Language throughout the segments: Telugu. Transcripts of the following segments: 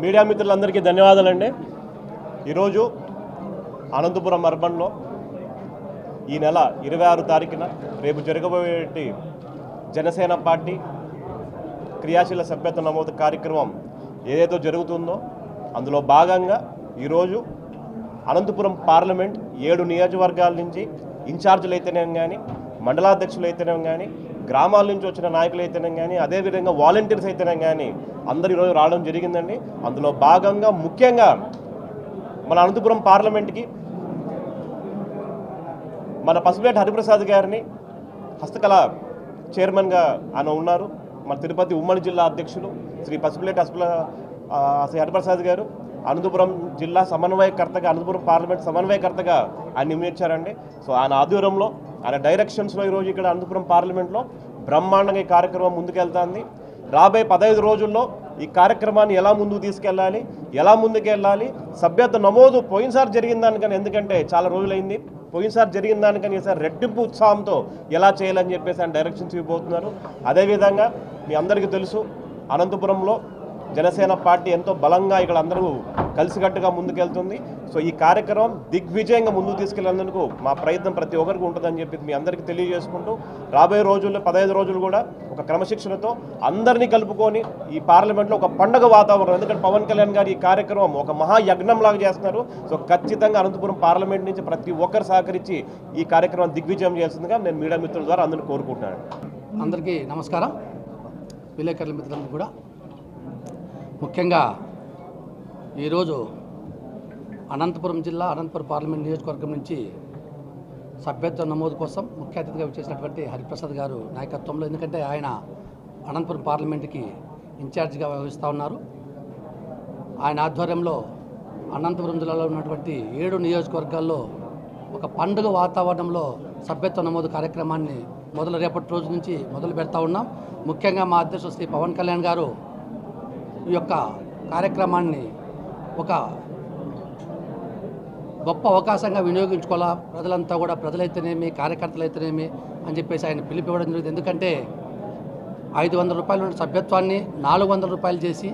మీడియా మిత్రులందరికీ ధన్యవాదాలండి. ఈరోజు అనంతపురం అర్బన్లో ఈ నెల 26 తారీఖున రేపు జరగబోయే జనసేన పార్టీ క్రియాశీల సభ్యత్వ నమోదు కార్యక్రమం ఏదైతే జరుగుతుందో అందులో భాగంగా ఈరోజు అనంతపురం పార్లమెంట్ 7 నియోజకవర్గాల నుంచి ఇన్ఛార్జీలు అయితేనేం కానీ, మండలాధ్యక్షులు అయితేనేం కానీ, గ్రామాల నుంచి వచ్చిన నాయకులు అయితేనేం కానీ, అదేవిధంగా వాలంటీర్స్ అయితేనేం కానీ అందరు ఈరోజు రావడం జరిగిందండి. అందులో భాగంగా ముఖ్యంగా మన అనంతపురం పార్లమెంట్కి మన పసుపులేటి హరిప్రసాద్ గారిని హస్తకళ చైర్మన్గా ఆయన ఉన్నారు. మన తిరుపతి ఉమ్మడి జిల్లా అధ్యక్షులు శ్రీ పసుపులేటి శ్రీ హరిప్రసాద్ గారు అనంతపురం జిల్లా సమన్వయకర్తగా, అనంతపురం పార్లమెంట్ సమన్వయకర్తగా ఆయన నియమించారండి. సో ఆయన ఆధ్వర్యంలో, ఆయన డైరెక్షన్స్లో ఈరోజు ఇక్కడ అనంతపురం పార్లమెంట్లో బ్రహ్మాండంగా ఈ కార్యక్రమం ముందుకెళ్తుంది. రాబోయే 15 రోజుల్లో ఈ కార్యక్రమాన్ని ఎలా ముందుకు తీసుకెళ్ళాలి, ఎలా ముందుకెళ్ళాలి, సభ్యత్వ నమోదు పోయినసారి జరిగిన దానికని, ఎందుకంటే చాలా రోజులైంది, పోయినసారి జరిగిన దానికని ఈసారి రెట్టింపు ఉత్సాహంతో ఎలా చేయాలని చెప్పేసి ఆయన డైరెక్షన్స్ ఇవ్వబోతున్నారు. అదేవిధంగా మీ అందరికీ తెలుసు, అనంతపురంలో జనసేన పార్టీ ఎంతో బలంగా ఇక్కడ అందరూ కలిసికట్టుగా ముందుకెళ్తుంది. సో ఈ కార్యక్రమం దిగ్విజయంగా ముందుకు తీసుకెళ్లేందుకు మా ప్రయత్నం ప్రతి ఒక్కరికి ఉంటుందని చెప్పి మీ అందరికీ తెలియజేసుకుంటూ, రాబోయే రోజుల్లో 15 రోజులు కూడా ఒక క్రమశిక్షణతో అందరినీ కలుపుకొని ఈ పార్లమెంట్లో ఒక పండుగ వాతావరణం, ఎందుకంటే పవన్ కళ్యాణ్ గారు ఈ కార్యక్రమం ఒక మహాయజ్ఞంలాగా చేస్తున్నారు. సో ఖచ్చితంగా అనంతపురం పార్లమెంట్ నుంచి ప్రతి ఒక్కరు సహకరించి ఈ కార్యక్రమం దిగ్విజయం చేస్తుందిగా నేను మీడియా మిత్రుల ద్వారా అందరినీ కోరుకుంటున్నాను. అందరికీ నమస్కారం. విలేకరుల మిత్రులందరూ కూడా ముఖ్యంగా ఈరోజు అనంతపురం జిల్లా అనంతపురం పార్లమెంట్ నియోజకవర్గం నుంచి సభ్యత్వ నమోదు కోసం ముఖ్య అతిథిగా వచ్చేసినటువంటి హరిప్రసాద్ గారు నాయకత్వంలో, ఎందుకంటే ఆయన అనంతపురం పార్లమెంట్కి ఇన్ఛార్జిగా వ్యవహరిస్తూ ఉన్నారు. ఆయన ఆధ్వర్యంలో అనంతపురం జిల్లాలో ఉన్నటువంటి 7 నియోజకవర్గాల్లో ఒక పండుగ వాతావరణంలో సభ్యత్వ నమోదు కార్యక్రమాన్ని రేపటి రోజు నుంచి మొదలు పెడతా ఉన్నాం. ముఖ్యంగా మా అధ్యక్షుడు శ్రీ పవన్ కళ్యాణ్ గారు ఈ యొక్క కార్యక్రమాన్ని ఒక గొప్ప అవకాశంగా వినియోగించుకోవాలా, ప్రజలంతా కూడా, ప్రజలైతేనేమి, కార్యకర్తలు అయితేనేమి అని చెప్పేసి ఆయన పిలిపివ్వడం జరిగింది. ఎందుకంటే 500 రూపాయల సభ్యత్వాన్ని 400 రూపాయలు చేసి,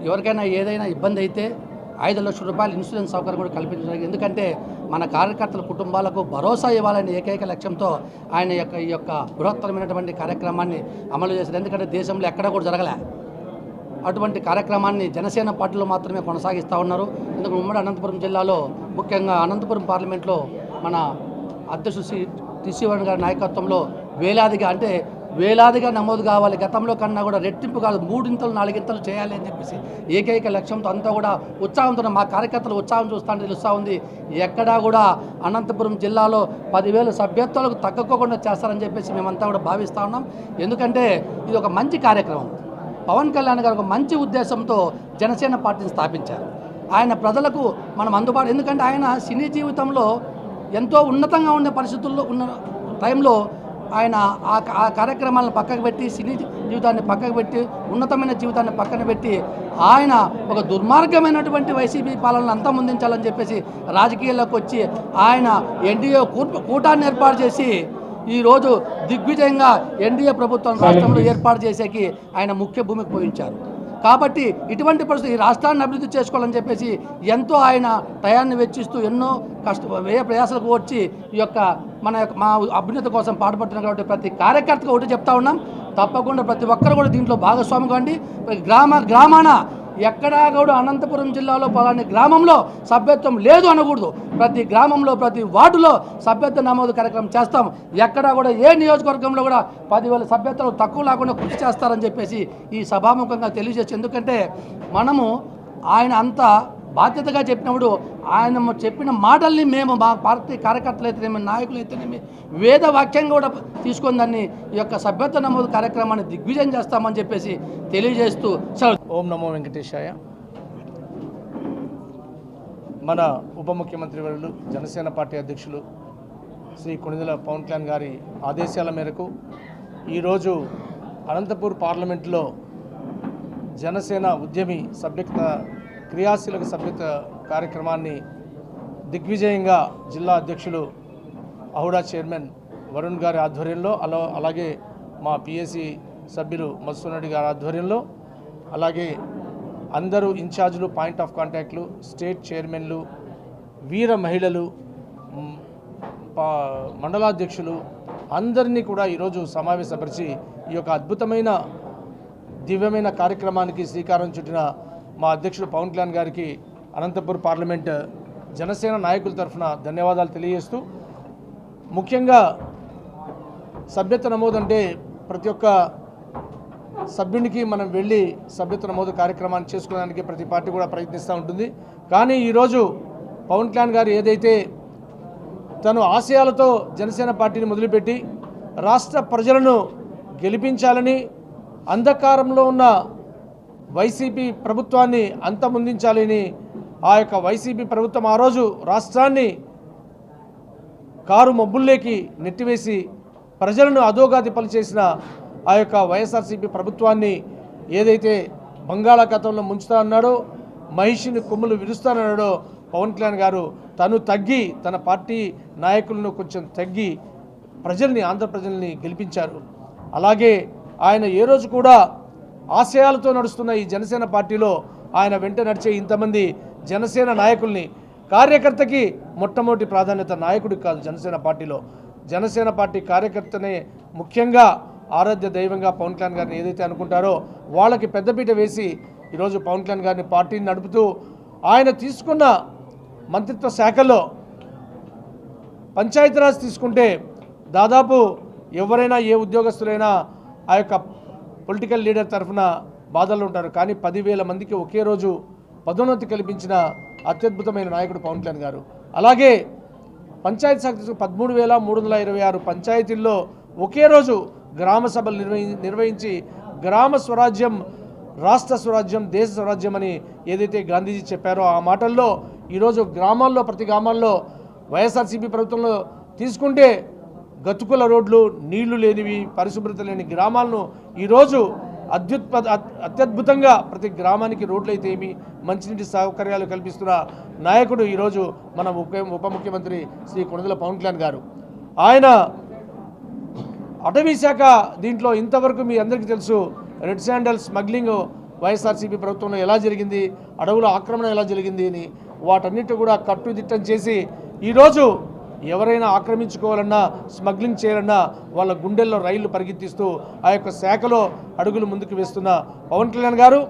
ఎవరికైనా ఏదైనా ఇబ్బంది అయితే 5 లక్షల రూపాయల ఇన్సూరెన్స్ సౌకర్యం కూడా కల్పించడం. ఎందుకంటే మన కార్యకర్తల కుటుంబాలకు భరోసా ఇవ్వాలనే ఏకైక లక్ష్యంతో ఆయన ఈ యొక్క బృహత్తరమైనటువంటి కార్యక్రమాన్ని అమలు చేశారు. ఎందుకంటే దేశంలో ఎక్కడా కూడా జరగలే అటువంటి కార్యక్రమాన్ని జనసేన పార్టీలో మాత్రమే కొనసాగిస్తూ ఉన్నారు. ఎందుకంటే ఉమ్మడి అనంతపురం జిల్లాలో, ముఖ్యంగా అనంతపురం పార్లమెంట్లో మన అధ్యక్షుడు శ్రీ టీసీవన్ గారి నాయకత్వంలో వేలాదిగా నమోదు కావాలి. గతంలో కన్నా కూడా రెట్టింపు కాదు, 3 4 చేయాలి అని చెప్పేసి ఏకైక లక్ష్యంతో అంతా కూడా ఉత్సాహంతో, మా కార్యకర్తలు ఉత్సాహం చూస్తుంటే తెలుస్తూ ఉంది. ఎక్కడా కూడా అనంతపురం జిల్లాలో 10,000 సభ్యత్వాలకు తగ్గకోకుండా చేస్తారని చెప్పేసి మేమంతా కూడా భావిస్తూ ఉన్నాం. ఎందుకంటే ఇది ఒక మంచి కార్యక్రమం. పవన్ కళ్యాణ్ గారు ఒక మంచి ఉద్దేశంతో జనసేన పార్టీని స్థాపించారు. ఆయన ప్రజలకు మనం అందుబాటు, ఎందుకంటే ఆయన సినీ జీవితంలో ఎంతో ఉన్నతంగా ఉండే పరిస్థితుల్లో ఉన్న టైంలో ఆయన ఆ కార్యక్రమాలను పక్కకు పెట్టి, సినీ జీవితాన్ని పక్కకు పెట్టి, ఉన్నతమైన జీవితాన్ని పక్కన పెట్టి, ఆయన ఒక దుర్మార్గమైనటువంటి వైసీపీ పాలనను అంతమొందించాలని చెప్పేసి రాజకీయాల్లోకి వచ్చి ఆయన ఎన్డీఏ కూటాన్ని ఏర్పాటు చేసి ఈరోజు దిగ్విజయంగా ఎన్డీఏ ప్రభుత్వం రాష్ట్రంలో ఏర్పాటు చేసేకి ఆయన ముఖ్య భూమికి పోయించారు. కాబట్టి ఇటువంటి పరిస్థితి, ఈ రాష్ట్రాన్ని అభివృద్ధి చేసుకోవాలని చెప్పేసి ఎంతో ఆయన టయాన్ని వెచ్చిస్తూ ఎన్నో వ్యయ ప్రయాసాలకు వచ్చి ఈ యొక్క మా అభ్యున్నతి కోసం పాటుపడుతున్న కాబట్టి ప్రతి కార్యకర్తకు ఒకటి చెప్తా ఉన్నాం, తప్పకుండా ప్రతి ఒక్కరు కూడా దీంట్లో భాగస్వామి కాండి. గ్రామాన ఎక్కడా కూడా అనంతపురం జిల్లాలో పలాని గ్రామంలో సభ్యత్వం లేదు అనకూడదు. ప్రతి గ్రామంలో, ప్రతి వార్డులో సభ్యత్వ నమోదు కార్యక్రమం చేస్తాం. ఎక్కడా కూడా ఏ నియోజకవర్గంలో కూడా 10,000 సభ్యత్వాలు తక్కువ లేకుండా కృషి చేస్తారని చెప్పేసి ఈ సభాముఖంగా తెలియజేసి, ఎందుకంటే మనము ఆయన అంత బాధ్యతగా చెప్పినప్పుడు ఆయన చెప్పిన మాటల్ని మేము మా పార్టీ కార్యకర్తలు అయితేనేమి, నాయకులు అయితేనేమి వేద వాక్యంగా కూడా తీసుకొని దాన్ని ఈ యొక్క సభ్యత్వ నమోదు కార్యక్రమాన్ని దిగ్విజయం చేస్తామని చెప్పేసి తెలియజేస్తూ ఓం నమో వెంకటేశాయ. మన ఉప ముఖ్యమంత్రి వర్యులు జనసేన పార్టీ అధ్యక్షులు శ్రీ కొణిదెల పవన్ కళ్యాణ్ గారి ఆదేశాల మేరకు ఈరోజు అనంతపూర్ పార్లమెంట్లో జనసేన ఉద్యమి క్రియాశీలక సభ్యత్వ కార్యక్రమాన్ని దిగ్విజయంగా జిల్లా అధ్యక్షులు అహుడా చైర్మన్ వరుణ్ గారి ఆధ్వర్యంలో, అలాగే మా పిఎసి సభ్యులు మధుసూదన్ రెడ్డి గారి ఆధ్వర్యంలో, అలాగే అందరూ ఇన్ఛార్జీలు, పాయింట్ ఆఫ్ కాంటాక్ట్లు, స్టేట్ చైర్మన్లు, వీర మహిళలు, మండలాధ్యక్షులు అందరినీ కూడా ఈరోజు సమావేశపరిచి ఈ యొక్క అద్భుతమైన దివ్యమైన కార్యక్రమానికి శ్రీకారం చుట్టిన మా అధ్యక్షుడు పవన్ కళ్యాణ్ గారికి అనంతపూర్ పార్లమెంట్ జనసేన నాయకుల తరఫున ధన్యవాదాలు తెలియజేస్తూ, ముఖ్యంగా సభ్యత్వ నమోదు అంటే ప్రతి ఒక్క సభ్యునికి మనం వెళ్ళి సభ్యత్వ నమోదు కార్యక్రమాన్ని చేసుకోవడానికి ప్రతి పార్టీ కూడా ప్రయత్నిస్తూ ఉంటుంది. కానీ ఈరోజు పవన్ కళ్యాణ్ గారు ఏదైతే తను ఆశయాలతో జనసేన పార్టీని మొదలుపెట్టి రాష్ట్ర ప్రజలను గెలిపించాలని, అంధకారంలో ఉన్న వైసీపీ ప్రభుత్వాన్ని అంతమొందించాలని ఆ యొక్క వైసీపీ ప్రభుత్వం ఆ రోజు రాష్ట్రాన్ని కారు మబ్బుల్లోకి నెట్టివేసి ప్రజలను అధోగతి పనిచేసిన ఆ యొక్క వైఎస్ఆర్సీపీ ప్రభుత్వాన్ని ఏదైతే బంగాళాఖాతంలో ముంచుతా అన్నాడో, మహిషిని కొమ్ములు విరుస్తానన్నాడో పవన్ కళ్యాణ్ గారు తను తగ్గి తన పార్టీ నాయకులను కొంచెం తగ్గి ప్రజల్ని, ఆంధ్ర ప్రజల్ని గెలిపించారు. అలాగే ఆయన ఏ రోజు కూడా ఆశయాలతో నడుస్తున్న ఈ జనసేన పార్టీలో ఆయన వెంట నడిచే ఇంతమంది జనసేన నాయకుల్ని, కార్యకర్తకి మొట్టమొదటి ప్రాధాన్యత నాయకుడికి కాదు. జనసేన పార్టీలో జనసేన పార్టీ కార్యకర్తనే ముఖ్యంగా ఆరాధ్య దైవంగా పవన్ కళ్యాణ్ గారిని ఏదైతే అనుకుంటారో వాళ్ళకి పెద్దపీట వేసి ఈరోజు పవన్ కళ్యాణ్ గారిని పార్టీని నడుపుతూ, ఆయన తీసుకున్న మంత్రిత్వ శాఖల్లో పంచాయతీరాజ్ తీసుకుంటే దాదాపు ఎవరైనా ఏ ఉద్యోగస్తులైనా ఆ యొక్క పొలిటికల్ లీడర్ తరఫున బాధలు ఉంటారు. కానీ 10,000 మందికి ఒకే రోజు పదోన్నతి కల్పించిన అత్యద్భుతమైన నాయకుడు పవన్ కళ్యాణ్ గారు. అలాగే పంచాయతీ శాఖ 13,326 పంచాయతీల్లో ఒకే రోజు గ్రామ సభలు నిర్వహించి గ్రామ స్వరాజ్యం, రాష్ట్ర స్వరాజ్యం, దేశ స్వరాజ్యం అని ఏదైతే గాంధీజీ చెప్పారో ఆ మాటల్లో ఈరోజు గ్రామాల్లో, ప్రతి గ్రామాల్లో వైఎస్ఆర్సీపీ ప్రభుత్వంలో తీసుకుంటే గతుకుల రోడ్లు, నీళ్లు లేనివి, పరిశుభ్రత లేని గ్రామాలను ఈరోజు అత్యద్భుతంగా ప్రతి గ్రామానికి రోడ్లు అయితే ఏమి, మంచినీటి సౌకర్యాలు కల్పిస్తున్న నాయకుడు ఈరోజు మన ఉప ముఖ్యమంత్రి శ్రీ కొణిదెల పవన్ కళ్యాణ్ గారు. ఆయన అటవీ శాఖ దీంట్లో ఇంతవరకు మీ అందరికీ తెలుసు, రెడ్ శాండల్ స్మగ్లింగ్ వైఎస్ఆర్సీపీ ప్రభుత్వంలో ఎలా జరిగింది, అడవుల ఆక్రమణ ఎలా జరిగింది అని వాటన్నిటి కూడా కట్టుదిట్టం చేసి ఈరోజు ఎవరైనా ఆక్రమించుకోవాలన్నా, స్మగ్లింగ్ చేయాలన్నా వాళ్ళ గుండెల్లో రైళ్లు పరిగెత్తిస్తూ ఆ యొక్క శాఖలో అడుగులు ముందుకు వేస్తున్న పవన్ కళ్యాణ్ గారు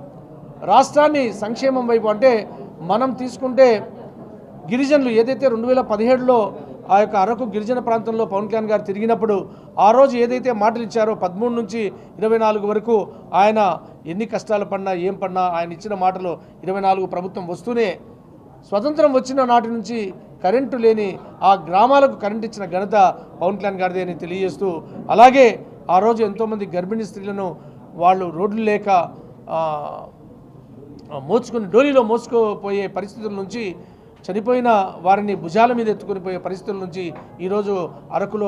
రాష్ట్రాన్ని సంక్షేమం వైపు, అంటే మనం తీసుకుంటే గిరిజనులు ఏదైతే 2017లో ఆ యొక్క అరకు గిరిజన ప్రాంతంలో పవన్ కళ్యాణ్ గారు తిరిగినప్పుడు ఆ రోజు ఏదైతే మాటలు ఇచ్చారో 13 నుంచి 24 వరకు ఆయన ఎన్ని కష్టాలు పడినా ఏం పడినా ఆయన ఇచ్చిన మాటలు 24 ప్రభుత్వం వస్తూనే స్వతంత్రం వచ్చిన నాటి నుంచి కరెంటు లేని ఆ గ్రామాలకు కరెంటు ఇచ్చిన ఘనత పవన్ కళ్యాణ్ గారిదే అని తెలియజేస్తూ, అలాగే ఆ రోజు ఎంతోమంది గర్భిణీ స్త్రీలను వాళ్ళు రోడ్లు లేక డోలీలో మోసుకుపోయే పరిస్థితుల నుంచి, చనిపోయిన వారిని భుజాల మీద ఎత్తుకొని పోయే పరిస్థితుల నుంచి ఈరోజు అరకులో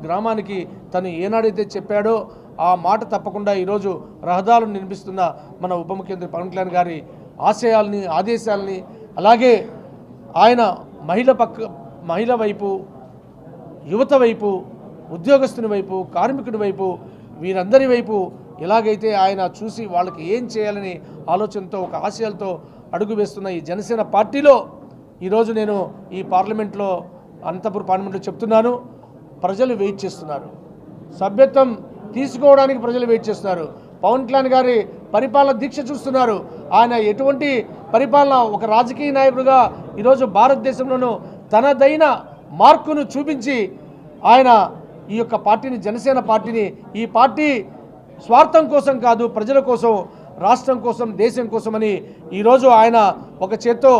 గ్రామానికి తను ఏనాడైతే చెప్పాడో ఆ మాట తప్పకుండా ఈరోజు రహదారులను నిర్మిస్తున్న మన ఉప ముఖ్యమంత్రి పవన్ కళ్యాణ్ గారి ఆశయాల్ని, ఆదేశాలని, అలాగే ఆయన మహిళ వైపు, యువత వైపు, ఉద్యోగస్తుని వైపు, కార్మికుడి వైపు, వీరందరి వైపు ఎలాగైతే ఆయన చూసి వాళ్ళకి ఏం చేయాలని ఆలోచనతో, ఒక ఆశయాలతో అడుగు వేస్తున్న ఈ జనసేన పార్టీలో ఈరోజు నేను ఈ పార్లమెంట్లో, అనంతపురం పార్లమెంట్లో చెప్తున్నాను, ప్రజలు వెయిట్ చేస్తున్నారు. సభ్యత్వం తీసుకోవడానికి ప్రజలు వెయిట్ చేస్తున్నారు. పవన్ కళ్యాణ్ గారి పరిపాలన దీక్ష చూస్తున్నారు. ఆయన ఎటువంటి పరిపాలన, ఒక రాజకీయ నాయకుడిగా ఈరోజు భారతదేశంలోనూ తనదైన మార్కును చూపించి ఆయన ఈ యొక్క పార్టీని, జనసేన పార్టీని, ఈ పార్టీ స్వార్థం కోసం కాదు, ప్రజల కోసం, రాష్ట్రం కోసం, దేశం కోసమని ఈరోజు ఆయన ఒక చేత్తో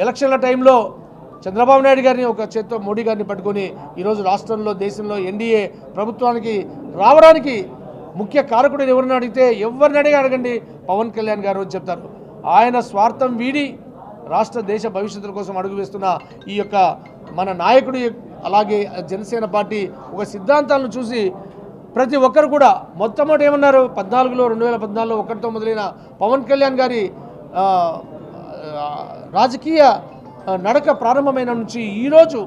ఎలక్షన్ల టైంలో చంద్రబాబు నాయుడు గారిని, ఒక చేత్తో మోడీ గారిని పట్టుకొని ఈరోజు రాష్ట్రంలో, దేశంలో ఎన్డీఏ ప్రభుత్వానికి రావడానికి ముఖ్య కారకుడు ఎవరిని అడిగితే, ఎవరిని అడగండి, పవన్ కళ్యాణ్ గారు అని చెప్తారు. ఆయన స్వార్థం వీడి రాష్ట్ర, దేశ భవిష్యత్తు కోసం అడుగు వేస్తున్న ఈ యొక్క మన నాయకుడు, అలాగే జనసేన పార్టీ ఒక సిద్ధాంతాలను చూసి ప్రతి ఒక్కరు కూడా మొట్టమొదటి ఏమన్నారు, 2014లో ఒకటితో మొదలైన పవన్ కళ్యాణ్ గారి రాజకీయ నడక ప్రారంభమైన నుంచి ఈరోజు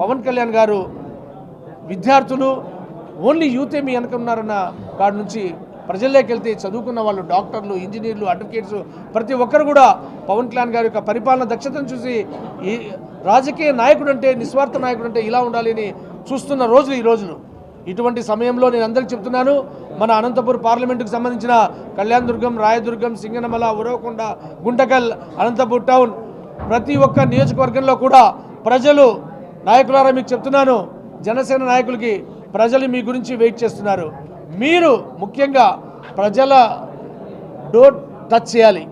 పవన్ కళ్యాణ్ గారు విద్యార్థులు, ఓన్లీ యూతే మీ వెనక ఉన్నారన్న కాడి నుంచి ప్రజల్లోకి వెళ్తే చదువుకున్న వాళ్ళు డాక్టర్లు, ఇంజనీర్లు, అడ్వకేట్స్ ప్రతి ఒక్కరు కూడా పవన్ కళ్యాణ్ గారి యొక్క పరిపాలన దక్షతను చూసి ఈ రాజకీయ నాయకుడు అంటే, నిస్వార్థ నాయకుడు అంటే ఇలా ఉండాలి అని చూస్తున్న రోజులు ఈ రోజులు. ఇటువంటి సమయంలో నేను అందరికీ చెప్తున్నాను, మన అనంతపూర్ పార్లమెంటుకు సంబంధించిన కళ్యాణదుర్గం, రాయదుర్గం, సింగనమల, ఉరవకొండ, గుంటకల్, అనంతపూర్ టౌన్ ప్రతి ఒక్క నియోజకవర్గంలో కూడా ప్రజలు, నాయకులారా మీకు చెప్తున్నాను, జనసేన నాయకులకి ప్రజలు మీ గురించి వెయిట్ చేస్తున్నారు. మీరు ముఖ్యంగా ప్రజల డోర్ టచ్ చేయాలి.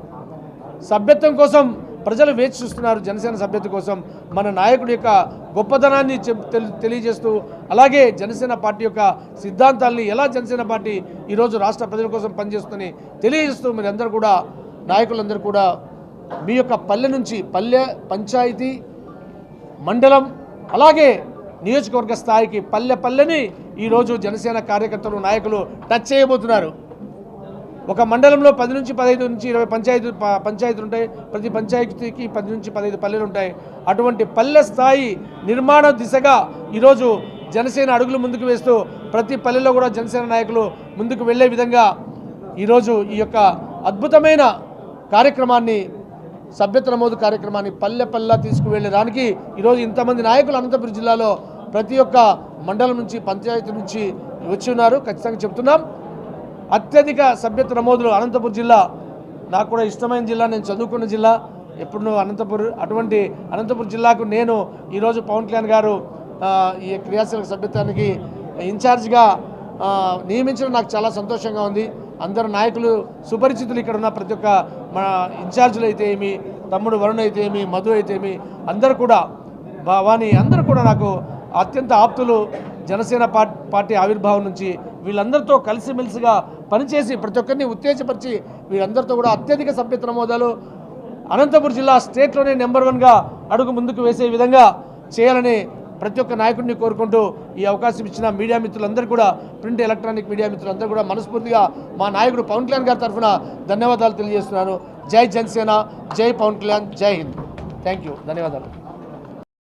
సభ్యత్వం కోసం ప్రజలు వేచి చూస్తున్నారు. జనసేన సభ్యత కోసం మన నాయకుడి యొక్క గొప్పతనాన్ని తెలియజేస్తూ, అలాగే జనసేన పార్టీ యొక్క సిద్ధాంతాలని ఎలా జనసేన పార్టీ ఈరోజు రాష్ట్ర ప్రజల కోసం పనిచేస్తుందని తెలియజేస్తూ మీరందరూ కూడా, నాయకులందరూ కూడా మీ యొక్క పల్లె నుంచి, పల్లె, పంచాయతీ, మండలం, అలాగే నియోజకవర్గ స్థాయికి పల్లె పల్లెని ఈరోజు జనసేన కార్యకర్తలు, నాయకులు టచ్ చేయబోతున్నారు. ఒక మండలంలో 10 నుంచి 15 నుంచి 20 పంచాయతీలు ఉంటాయి. ప్రతి పంచాయతీకి 10 నుంచి 15 పల్లెలు ఉంటాయి. అటువంటి పల్లె స్థాయి నిర్మాణ దిశగా ఈరోజు జనసేన అడుగులు ముందుకు వేస్తూ ప్రతి పల్లెలో కూడా జనసేన నాయకులు ముందుకు వెళ్ళే విధంగా ఈరోజు ఈ యొక్క అద్భుతమైన కార్యక్రమాన్ని, సభ్యత నమోదు కార్యక్రమాన్ని పల్లె పల్లె తీసుకువెళ్ళడానికి ఈరోజు ఇంతమంది నాయకులు అనంతపురం జిల్లాలో ప్రతి ఒక్క మండలం నుంచి, పంచాయతీ నుంచి వచ్చి ఉన్నారు. ఖచ్చితంగా చెప్తున్నాం, అత్యధిక సభ్యత నమోదులు అనంతపురం జిల్లా నాకు కూడా ఇష్టమైన జిల్లా, నేను చదువుకున్న జిల్లా ఎప్పుడు అటువంటి అనంతపురం జిల్లాకు నేను ఈరోజు పవన్ కళ్యాణ్ గారు ఈ క్రియాశీలక సభ్యత్వానికి ఇన్ఛార్జ్గా నియమించడం నాకు చాలా సంతోషంగా ఉంది. అందరు నాయకులు సుపరిచితులు, ఇక్కడ ఉన్న ప్రతి ఒక్క మన ఇన్ఛార్జీలు అయితే ఏమి, తమ్ముడు వరుణ్ అయితే ఏమి, మధు అయితే ఏమి, అందరూ కూడా వాని అందరూ కూడా నాకు అత్యంత ఆప్తులు. జనసేన పార్టీ ఆవిర్భావం నుంచి వీళ్ళందరితో కలిసిమెలిసిగా పనిచేసి ప్రతి ఒక్కరిని ఉత్తేజపరిచి వీళ్ళందరితో కూడా అత్యధిక సభ్యత నమోదాలు అనంతపురం జిల్లా స్టేట్లోనే నెంబర్ 1గా అడుగు ముందుకు వేసే విధంగా చేయాలని ప్రతి ఒక్క నాయకుడిని కోరుకుంటూ ఈ అవకాశం ఇచ్చిన మీడియా మిత్రులందరూ కూడా, ప్రింట్ ఎలక్ట్రానిక్ మీడియా మిత్రులందరూ కూడా మనస్ఫూర్తిగా మా నాయకుడు పవన్ కళ్యాణ్ గారి తరఫున ధన్యవాదాలు తెలియజేస్తున్నాను. జై జనసేన, జై పవన్ కళ్యాణ్, జై హింద్. థ్యాంక్ యూ, ధన్యవాదాలు.